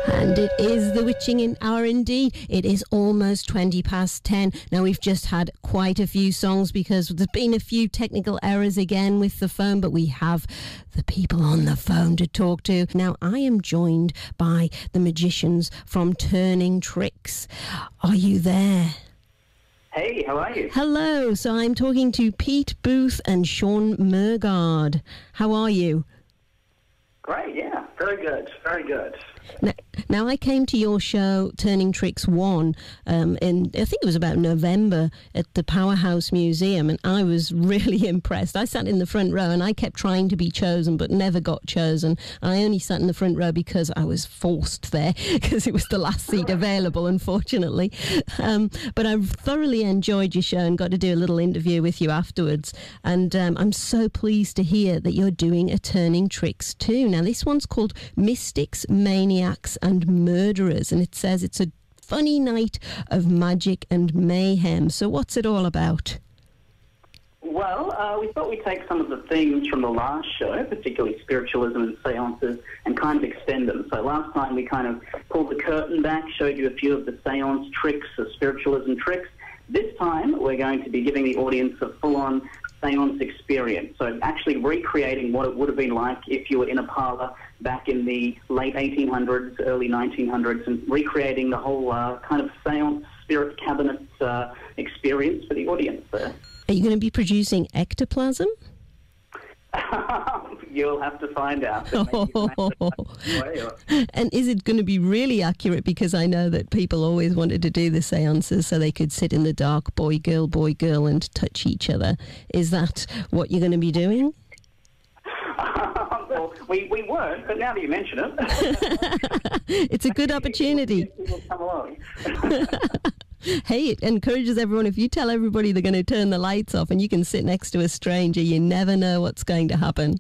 And it is the witching hour indeed. It is almost 20 past 10. Now, we've just had quite a few songs because there's been a few technical errors again with the phone, but we have the people on the phone to talk to. Now, I am joined by the magicians from Turning Tricks. Are you there? Hey, how are you? Hello. So I'm talking to Pete Booth and Sean Murgard. How are you? Great, yeah. Very good, very good. Now, I came to your show, Turning Tricks 1, in, I think it was about November, at the Powerhouse Museum, and I was really impressed. I sat in the front row, and I kept trying to be chosen, but never got chosen. I only sat in the front row because I was forced there, because it was the last seat available, unfortunately. But I thoroughly enjoyed your show and got to do a little interview with you afterwards. And I'm so pleased to hear that you're doing a Turning Tricks 2. Now, this one's called Mystics, Maniacs and Murderers, and it says it's a funny night of magic and mayhem. So what's it all about? Well, we thought we'd take some of the themes from the last show, particularly spiritualism and seances, and kind of extend them. So last time we kind of pulled the curtain back, showed you a few of the seance tricks, the spiritualism tricks. This time we're going to be giving the audience a full-on seance experience. So actually recreating what it would have been like if you were in a parlour back in the late 1800s, early 1900s, and recreating the whole kind of seance spirit cabinet experience for the audience there. Are you going to be producing ectoplasm? You'll have to find out. And is it going to be really accurate? Because I know that people always wanted to do the seances so they could sit in the dark, boy, girl, and touch each other. Is that what you're going to be doing? Well, we weren't, but now that you mention it... It's a good opportunity. Come along. Hey, it encourages everyone. If you tell everybody they're going to turn the lights off and you can sit next to a stranger, you never know what's going to happen.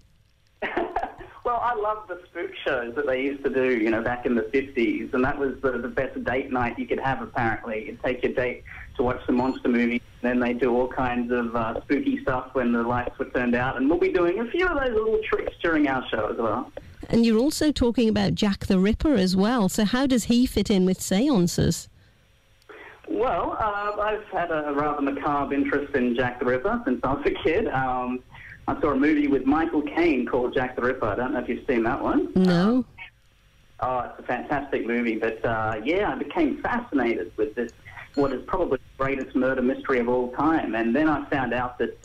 Well, I love the spook shows that they used to do, you know, back in the 50s, and that was the best date night you could have, apparently. You'd take your date to watch the monster movie, and then they do all kinds of spooky stuff when the lights were turned out, and we'll be doing a few of those little tricks during our show as well. And you're also talking about Jack the Ripper as well, so how does he fit in with seances? Well, I've had a rather macabre interest in Jack the Ripper since I was a kid. I saw a movie with Michael Caine called Jack the Ripper. I don't know if you've seen that one. No. It's a fantastic movie. But, yeah, I became fascinated with this, what is probably the greatest murder mystery of all time. And then I found out that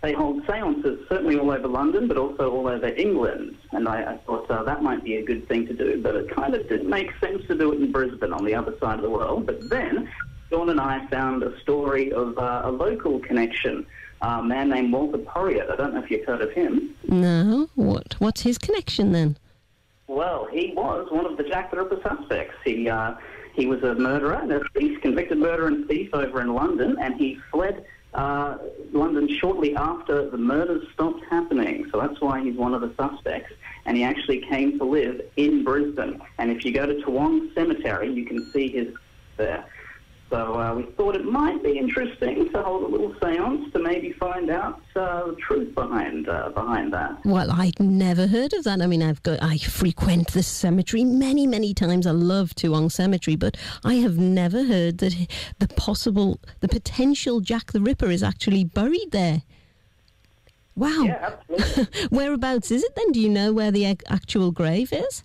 they hold seances certainly all over London, but also all over England. And I thought that might be a good thing to do. But it kind of didn't make sense to do it in Brisbane on the other side of the world. But then Dawn and I found a story of a local connection. A man named Walter Porriett. I don't know if you've heard of him. No. What's his connection then? Well, he was one of the Jack the Ripper suspects. He was a murderer and a thief, convicted murderer and thief over in London, and he fled London shortly after the murders stopped happening. So that's why he's one of the suspects. And he actually came to live in Brisbane. And if you go to Toowong Cemetery, you can see his there. So we thought it might be interesting to hold a little seance to maybe find out the truth behind that. Well, I'd never heard of that. I mean, I frequent the cemetery many times. I love Toowong Cemetery, but I have never heard that the potential Jack the Ripper is actually buried there. Wow. Yeah, absolutely. Whereabouts is it then? Do you know where the actual grave is?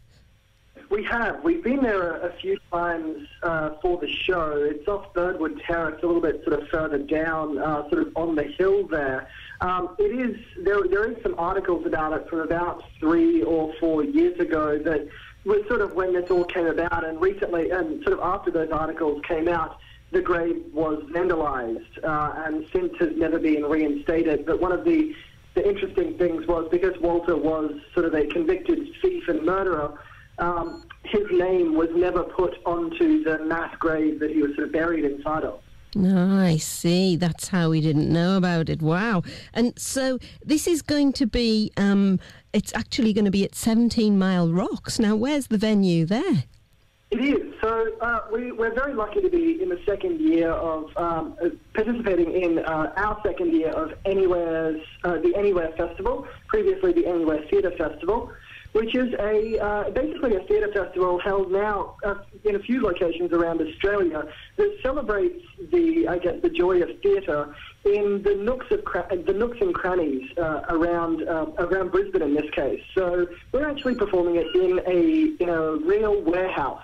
We have. We've been there a few times for the show. It's off Birdwood Terrace, a little bit sort of further down, sort of on the hill there. There is some articles about it from about 3 or 4 years ago that was sort of when this all came about, and recently, and sort of after those articles came out, the grave was vandalised and since has never been reinstated. But one of the interesting things was, because Walter was sort of a convicted thief and murderer, his name was never put onto the mass grave that he was sort of buried inside of. Oh, I see. That's how we didn't know about it. Wow. And so this is going to be, it's actually going to be at 17 Mile Rocks. Now, where's the venue there? It is. So we're very lucky to be in the second year of participating in our second year of the Anywhere Festival, previously the Anywhere Theatre Festival, which is basically a theatre festival held now in a few locations around Australia that celebrates the joy of theatre in the nooks and crannies around Brisbane in this case. So we're actually performing it in a real warehouse,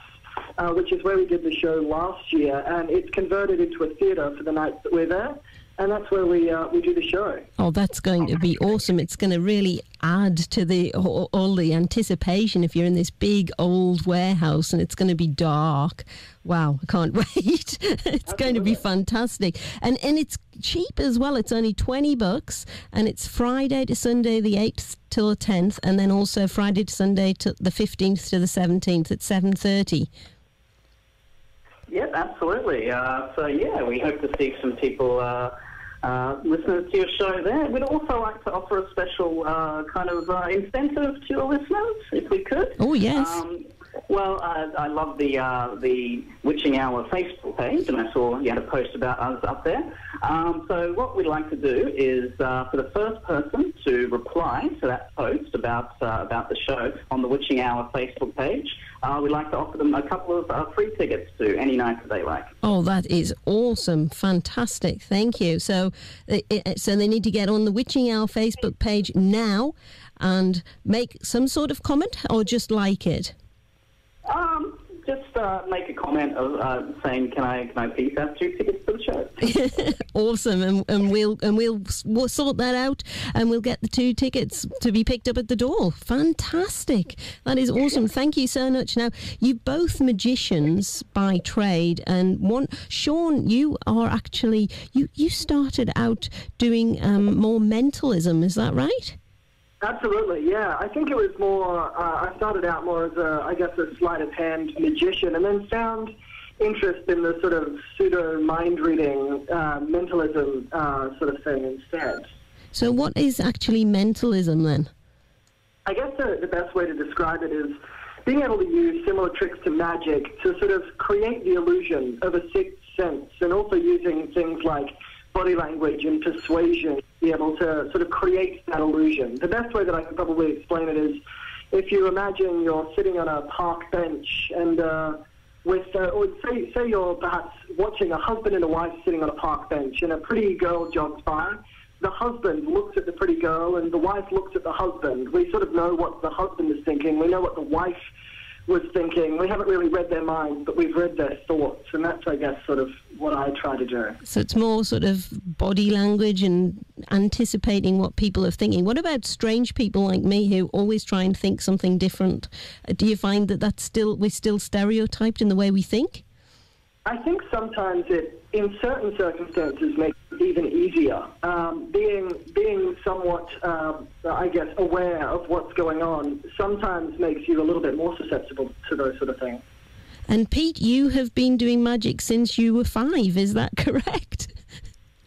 which is where we did the show last year, and it's converted into a theatre for the nights that we're there. And that's where we do the show. Oh, that's going to be awesome. It's going to really add to all the anticipation if you're in this big old warehouse and it's going to be dark. Wow, I can't wait. It's going to be fantastic. And it's cheap as well. It's only $20 and it's Friday to Sunday the 8th till the 10th, and then also Friday to Sunday to the 15th to the 17th at 7:30. Yep, absolutely. We hope to see some people listeners to your show there. We'd also like to offer a special incentive to your listeners, if we could. Oh, yes. I love the Witching Hour Facebook page, and I saw you had a post about us up there. So what we'd like to do is for the first person to reply to that post about the show on the Witching Hour Facebook page, we'd like to offer them a couple of free tickets to any night that they like. Oh, that is awesome. Fantastic. Thank you. So they need to get on the Witching Hour Facebook page now and make some sort of comment or just like it? Just make a comment of saying, "Can I please have 2 tickets to the show?" Awesome, and we'll sort that out, and we'll get the 2 tickets to be picked up at the door. Fantastic, that is awesome. Thank you so much. Now, you both magicians by trade, and Sean, you are actually you started out doing more mentalism. Is that right? Absolutely, yeah. I think it was more, I started out more as a sleight of hand magician, and then found interest in the sort of pseudo mind reading, mentalism sort of thing instead. So what is actually mentalism then? I guess the best way to describe it is being able to use similar tricks to magic to sort of create the illusion of a sixth sense, and also using things like body language and persuasion to be able to sort of create that illusion. The best way that I can probably explain it is if you imagine you're sitting on a park bench and or say you're perhaps watching a husband and a wife sitting on a park bench and a pretty girl jogs by. The husband looks at the pretty girl and the wife looks at the husband. We sort of know what the husband is thinking. We know what the wife was thinking. We haven't really read their minds, but we've read their thoughts, and that's, I guess, sort of what I try to do. So it's more sort of body language and anticipating what people are thinking. What about strange people like me who always try and think something different? Do you find that we're still stereotyped in the way we think? I think sometimes it, in certain circumstances, makes it even easier. Being somewhat, aware of what's going on sometimes makes you a little bit more susceptible to those sort of things. And Pete, you have been doing magic since you were 5, is that correct?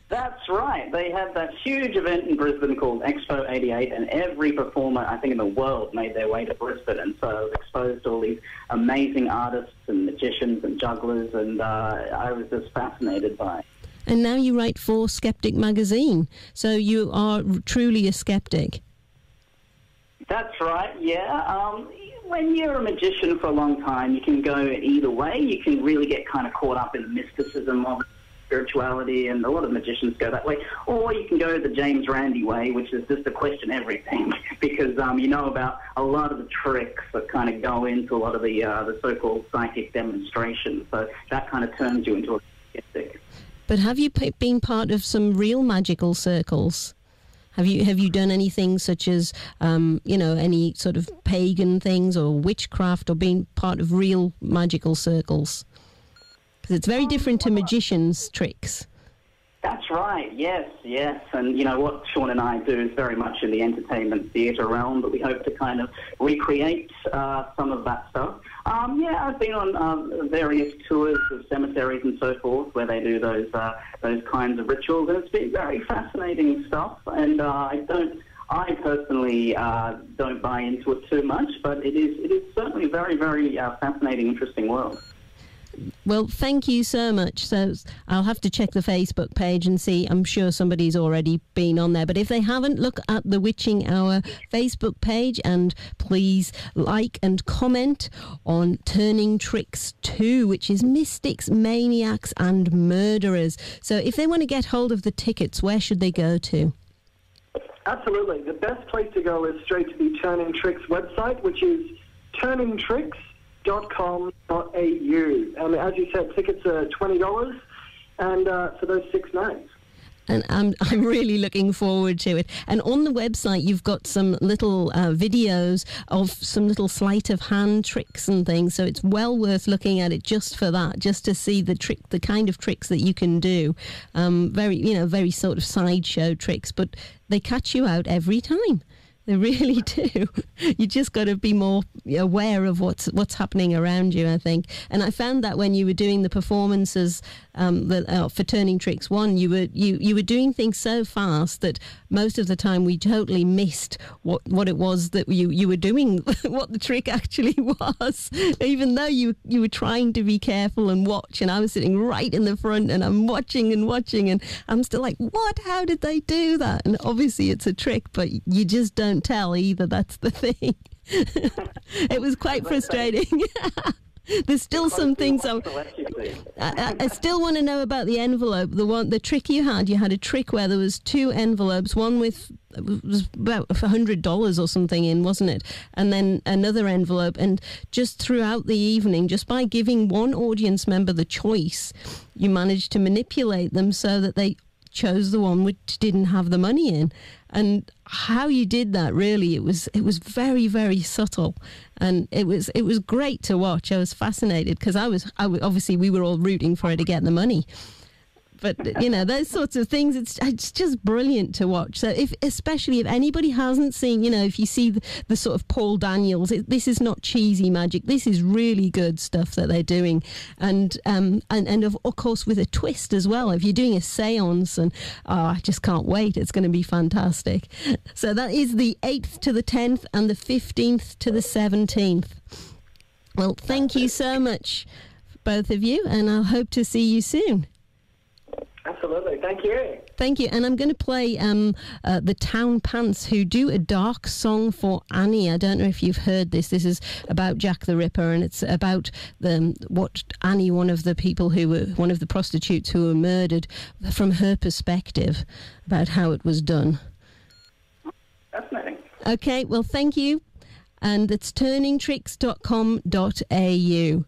That's right. They had that huge event in Brisbane called Expo 88, and every performer, I think, in the world made their way to Brisbane. And so I was exposed to all these amazing artists and magicians and jugglers, and I was just fascinated by it. And now you write for Skeptic magazine, so you are truly a skeptic. That's right, yeah. When you're a magician for a long time, you can go either way. You can really get kind of caught up in the mysticism of spirituality, and a lot of magicians go that way. Or you can go the James Randi way, which is just to question everything, because you know about a lot of the tricks that kind of go into a lot of the so-called psychic demonstrations. So that kind of turns you into a skeptic. But have you been part of some real magical circles? Have you done anything such as, any sort of pagan things or witchcraft, or been part of real magical circles? Because it's very different to magicians' tricks. That's right, yes. And, what Sean and I do is very much in the entertainment theatre realm, but we hope to kind of recreate some of that stuff. I've been on various tours of cemeteries and so forth where they do those kinds of rituals, and it's been very fascinating stuff. And I personally don't buy into it too much, but it is certainly a very, very fascinating, interesting world. Well, thank you so much. So I'll have to check the Facebook page and see. I'm sure somebody's already been on there. But if they haven't, look at the Witching Hour Facebook page and please like and comment on Turning Tricks 2, which is Mystics, Maniacs and Murderers. So if they want to get hold of the tickets, where should they go to? Absolutely. The best place to go is straight to the Turning Tricks website, which is turningtricks.com.au. And as you said, tickets are $20 and for those 6 nights. And I'm really looking forward to it. And on the website, you've got some little videos of some little sleight of hand tricks and things. So it's well worth looking at it just for that, just to see the kind of tricks that you can do. Very sort of sideshow tricks, but they catch you out every time. They really do. You just got to be more aware of what's happening around you, I think. And I found that when you were doing the performances for Turning Tricks 1, you were doing things so fast that most of the time we totally missed what it was that you were doing, what the trick actually was, even though you were trying to be careful and watch. And I was sitting right in the front and I'm watching and I'm still like, what? How did they do that? And obviously it's a trick, but you just don't tell either. That's the thing. It was quite frustrating. There's still some things I still want to know about the envelope. The trick you had a trick where there was 2 envelopes, one was about $100 or something in, wasn't it? And then another envelope, and just throughout the evening, just by giving one audience member the choice, you managed to manipulate them so that they chose the one which didn't have the money in. And how you did that, really, it was very, very subtle, and it was great to watch. I was fascinated because I was obviously we were all rooting for her to get the money. But, those sorts of things, it's just brilliant to watch. So especially if anybody hasn't seen, if you see the sort of Paul Daniels, this is not cheesy magic. This is really good stuff that they're doing. And of course with a twist as well. If you're doing a seance, and I just can't wait. It's going to be fantastic. So that is the 8th to the 10th and the 15th to the 17th. Well, thank you so much, both of you, and I'll hope to see you soon. Absolutely. Thank you. Thank you. And I'm going to play the Town Pants, who do a dark song for Annie. I don't know if you've heard this. This is about Jack the Ripper, and it's about what Annie, one of the prostitutes who were murdered, from her perspective, about how it was done. Fascinating. Okay, well, thank you. And it's turningtricks.com.au.